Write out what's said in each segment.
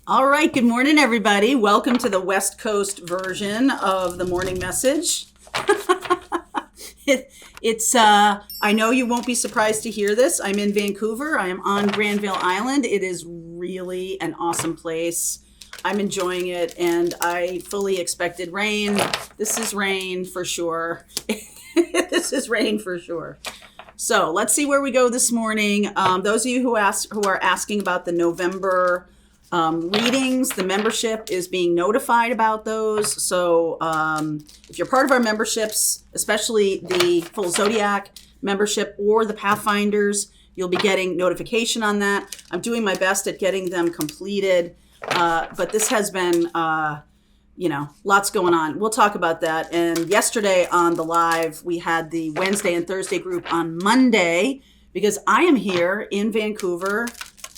All right, good morning, everybody. Welcome to the West Coast version of the morning message. I know you won't be surprised to hear this. I'm in Vancouver. I am on Granville Island. It is really an awesome place. I'm enjoying it, and I fully expected rain. This is rain for sure. This is rain for sure. So let's see where we go this morning. Those of you who are asking about the November readings, the membership is being notified about those. So if you're part of our memberships, especially the full Zodiac membership or the Pathfinders, you'll be getting notification on that. I'm doing my best at getting them completed, but this has been, lots going on. We'll talk about that. And yesterday on the live, we had the Wednesday and Thursday group on Monday because I am here in Vancouver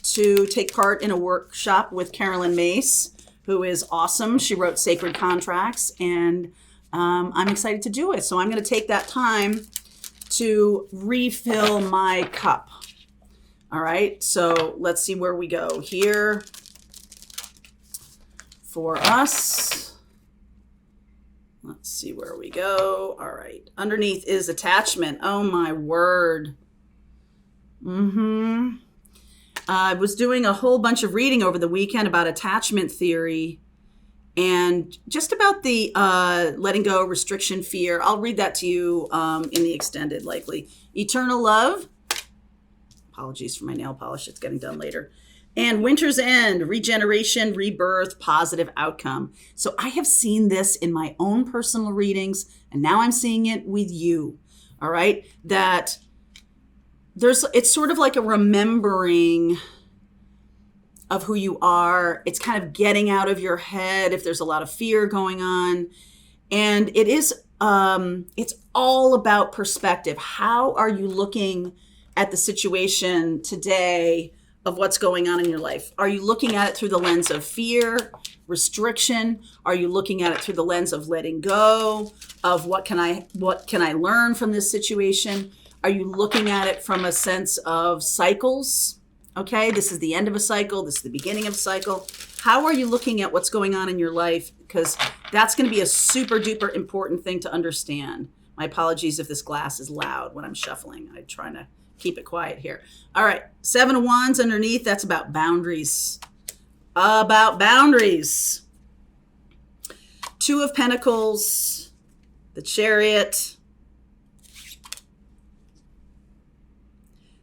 to take part in a workshop with Carolyn Mace, who is awesome. She wrote Sacred Contracts, and I'm excited to do it. So I'm going to take that time to refill my cup. All right, so let's see where we go here for us. Let's see where we go. All right, underneath is attachment. Oh my word. I was doing a whole bunch of reading over the weekend about attachment theory and just about the letting go, restriction, fear. I'll read that to you in the extended, likely. Eternal love. Apologies for my nail polish. It's getting done later. And winter's end, regeneration, rebirth, positive outcome. So I have seen this in my own personal readings, and now I'm seeing it with you. All right, that it's sort of like a remembering of who you are. It's kind of getting out of your head if there's a lot of fear going on. And it is, it's all about perspective. How are you looking at the situation today of what's going on in your life? Are you looking at it through the lens of fear, restriction? Are you looking at it through the lens of letting go, of what can I learn from this situation? Are you looking at it from a sense of cycles? Okay, this is the end of a cycle. This is the beginning of a cycle. How are you looking at what's going on in your life? Because that's going to be a super duper important thing to understand. My apologies if this glass is loud when I'm shuffling. I'm trying to keep it quiet here. All right, 7 of Wands underneath. That's about boundaries. About boundaries. 2 of Pentacles, the Chariot.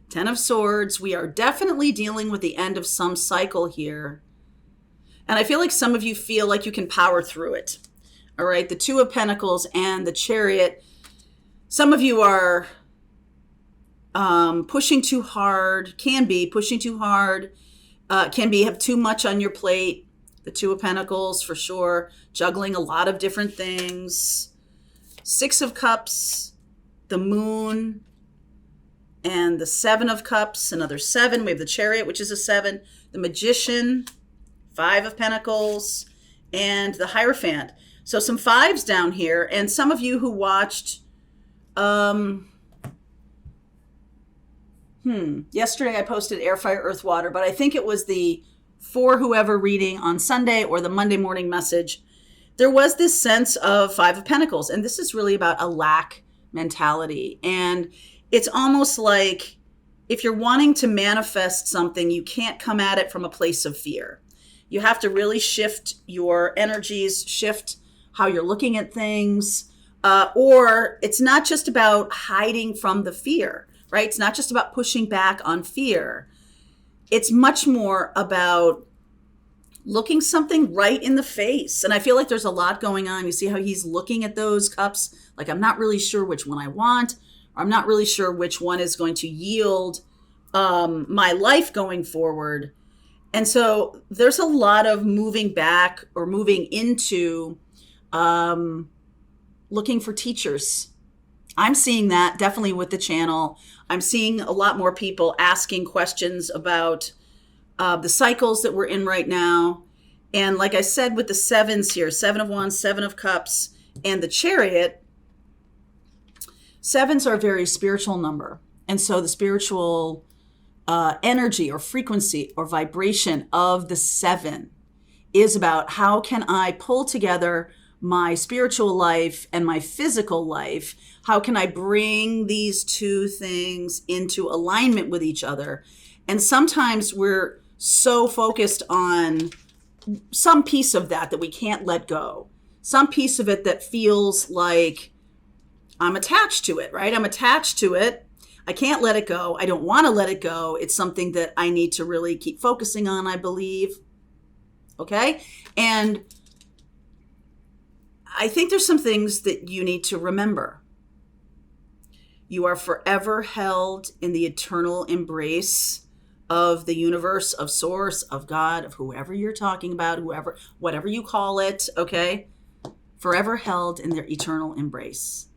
10 of Swords. We are definitely dealing with the end of some cycle here. And I feel like some of you feel like you can power through it. All right, the 2 of Pentacles and the Chariot. Some of you are pushing too hard, can be pushing too hard, have too much on your plate. The 2 of Pentacles for sure, juggling a lot of different things. 6 of Cups, the Moon, and the 7 of Cups, another 7. We have the Chariot, which is a 7. The Magician, 5 of Pentacles, and the Hierophant. So some 5s down here. And some of you who watched, yesterday I posted Air, Fire, Earth, Water, but I think it was the For Whoever reading on Sunday or the Monday morning message. There was this sense of 5 of Pentacles, and this is really about a lack mentality. And it's almost like if you're wanting to manifest something, you can't come at it from a place of fear. You have to really shift your energies, shift how you're looking at things, or it's not just about hiding from the fear, right? It's not just about pushing back on fear. It's much more about looking something right in the face. And I feel like there's a lot going on. You see how he's looking at those cups? Like, I'm not really sure which one I want. I'm not really sure which one is going to yield my life going forward. And so there's a lot of moving back or moving into looking for teachers. I'm seeing that definitely with the channel. I'm seeing a lot more people asking questions about the cycles that we're in right now. And like I said, with the 7s here, 7 of Wands, 7 of Cups, and the Chariot, 7s are a very spiritual number. And so the spiritual energy or frequency or vibration of the 7 is about how can I pull together my spiritual life and my physical life? How can I bring these two things into alignment with each other? And sometimes we're so focused on some piece of that we can't let go. Some piece of it that feels like I'm attached to it, right? I'm attached to it. I can't let it go. I don't want to let it go. It's something that I need to really keep focusing on, I believe. Okay? And I think there's some things that you need to remember. You are forever held in the eternal embrace of the universe, of source, of God, of whoever you're talking about, whatever you call it, okay? Forever held in their eternal embrace.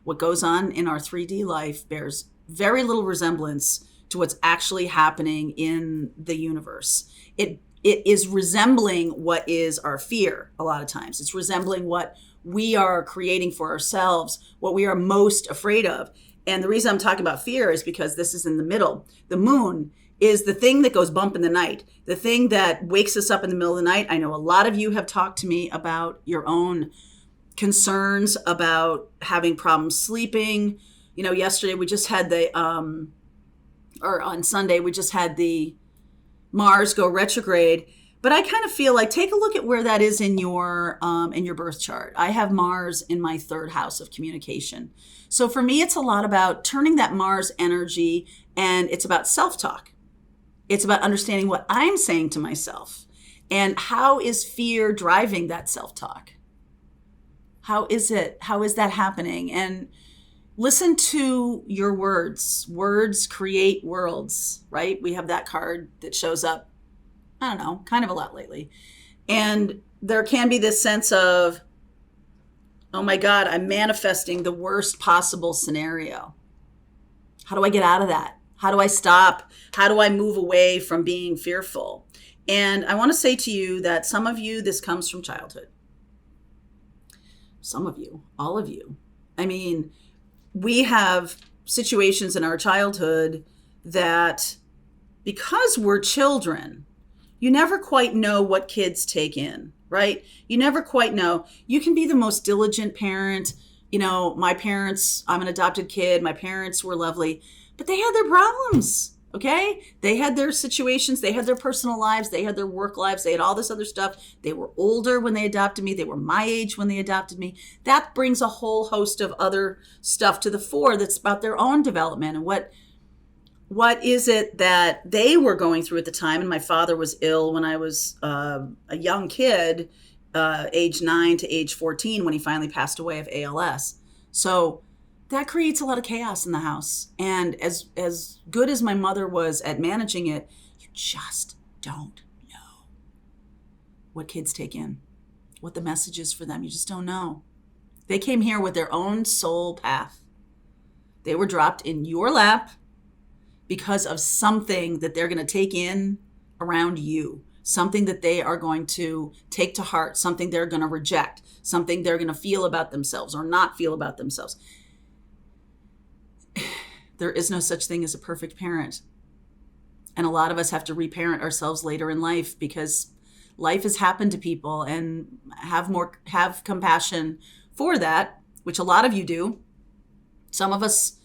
What goes on in our 3D life bears very little resemblance to what's actually happening in the universe. It is resembling what is our fear a lot of times. It's resembling what we are creating for ourselves, what we are most afraid of. And the reason I'm talking about fear is because this is in the middle. The moon is the thing that goes bump in the night, the thing that wakes us up in the middle of the night. I know a lot of you have talked to me about your own concerns about having problems sleeping. You know, yesterday we just had or on Sunday, we just had the Mars go retrograde. But I kind of feel like, take a look at where that is in your birth chart. I have Mars in my third house of communication. So for me, it's a lot about turning that Mars energy, and it's about self-talk. It's about understanding what I'm saying to myself, and how is fear driving that self-talk? How is that happening? And listen to your words. Words create worlds, right? We have that card that shows up, I don't know, kind of a lot lately. And there can be this sense of, oh my God, I'm manifesting the worst possible scenario. How do I get out of that? How do I stop? How do I move away from being fearful? And I want to say to you that some of you, this comes from childhood. Some of you, all of you. I mean, we have situations in our childhood that, because we're children, you never quite know what kids take in, right? You never quite know. You can be the most diligent parent. You know, my parents, I'm an adopted kid. My parents were lovely, but they had their problems, okay? They had their situations. They had their personal lives. They had their work lives. They had all this other stuff. They were older when they adopted me. They were my age when they adopted me. That brings a whole host of other stuff to the fore that's about their own development and what is it that they were going through at the time. And my father was ill when I was a young kid, age 9 to age 14, when he finally passed away of ALS. So that creates a lot of chaos in the house. And as good as my mother was at managing it, you just don't know what kids take in, what the message is for them. You just don't know. They came here with their own soul path. They were dropped in your lap because of something that they're going to take in around you, something that they are going to take to heart, something they're going to reject, something they're going to feel about themselves or not feel about themselves. There is no such thing as a perfect parent. And a lot of us have to reparent ourselves later in life because life has happened to people, and have compassion for that, which a lot of you do. Some of us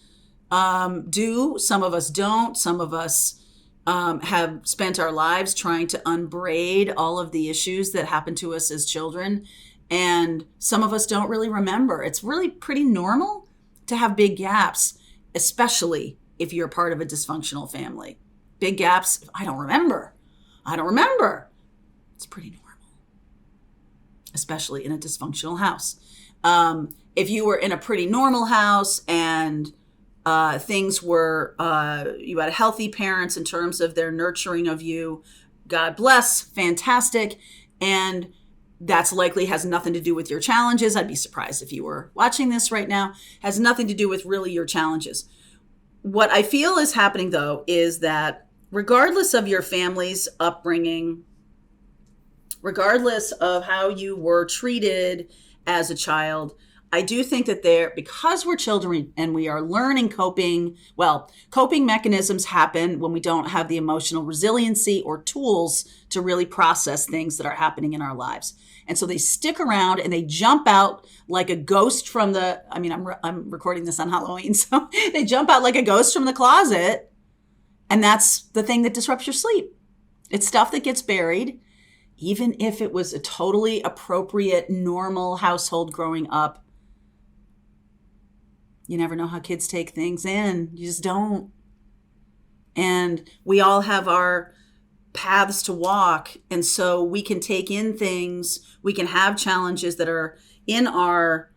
do, some of us don't. Some of us have spent our lives trying to unbraid all of the issues that happened to us as children. And some of us don't really remember. It's really pretty normal to have big gaps, especially if you're part of a dysfunctional family. Big gaps, I don't remember. It's pretty normal, especially in a dysfunctional house. If you were in a pretty normal house and things were, you had healthy parents in terms of their nurturing of you, God bless, fantastic. And that's likely has nothing to do with your challenges. I'd be surprised if you were watching this right now. Has nothing to do with really your challenges. What I feel is happening, though, is that regardless of your family's upbringing, regardless of how you were treated as a child, I do think that because we're children and we are learning coping mechanisms happen when we don't have the emotional resiliency or tools to really process things that are happening in our lives. And so they stick around and they jump out like a ghost from I'm recording this on Halloween, so they jump out like a ghost from the closet. And that's the thing that disrupts your sleep. It's stuff that gets buried, even if it was a totally appropriate, normal household growing up. You never know how kids take things in. You just don't. And we all have our paths to walk. And so we can take in things, we can have challenges that are in our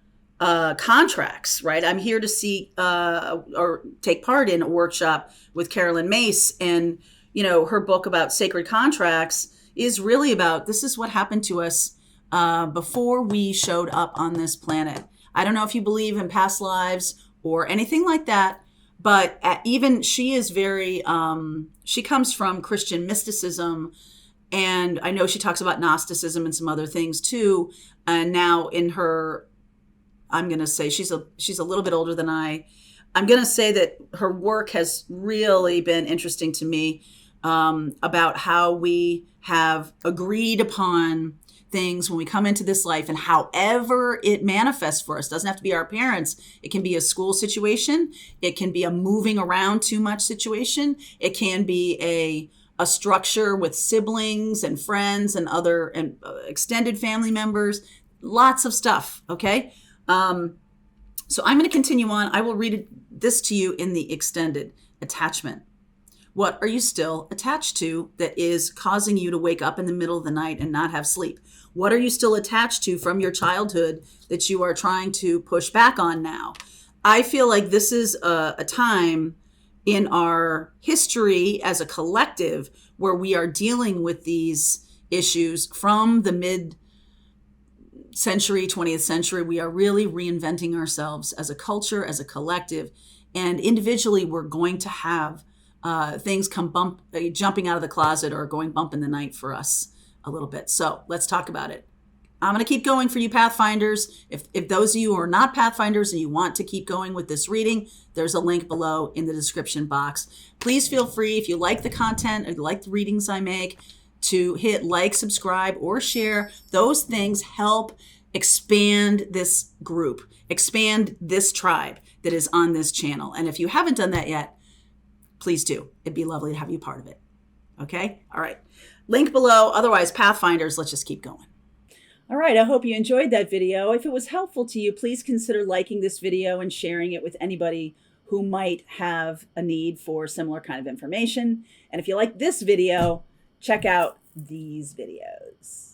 contracts, right? I'm here to see or take part in a workshop with Carolyn Mace, and her book about sacred contracts is really about, this is what happened to us before we showed up on this planet. I don't know if you believe in past lives or anything like that, but even she is very, she comes from Christian mysticism, and I know she talks about Gnosticism and some other things too. And now in her, I'm going to say she's a little bit older than I'm going to say that her work has really been interesting to me, about how we have agreed upon things when we come into this life, and however it manifests for us. Doesn't have to be our parents. It can be a school situation. It can be a moving around too much situation. It can be a structure with siblings and friends and other extended family members. Lots of stuff. Okay. So I'm going to continue on. I will read this to you in the extended. Attachment. What are you still attached to that is causing you to wake up in the middle of the night and not have sleep? What are you still attached to from your childhood that you are trying to push back on now? I feel like this is a time in our history as a collective where we are dealing with these issues from the mid-century, 20th century. We are really reinventing ourselves as a culture, as a collective, and individually we're going to have things jumping out of the closet or going bump in the night for us a little bit. So let's talk about it. I'm going to keep going for you Pathfinders. If those of you who are not Pathfinders and you want to keep going with this reading, there's a link below in the description box. Please feel free, if you like the content or like the readings I make, to hit like, subscribe, or share. Those things help expand this group, expand this tribe that is on this channel. And if you haven't done that yet, please do. It'd be lovely to have you part of it. Okay? All right. Link below. Otherwise, Pathfinders, let's just keep going. All right. I hope you enjoyed that video. If it was helpful to you, please consider liking this video and sharing it with anybody who might have a need for similar kind of information. And if you like this video, check out these videos.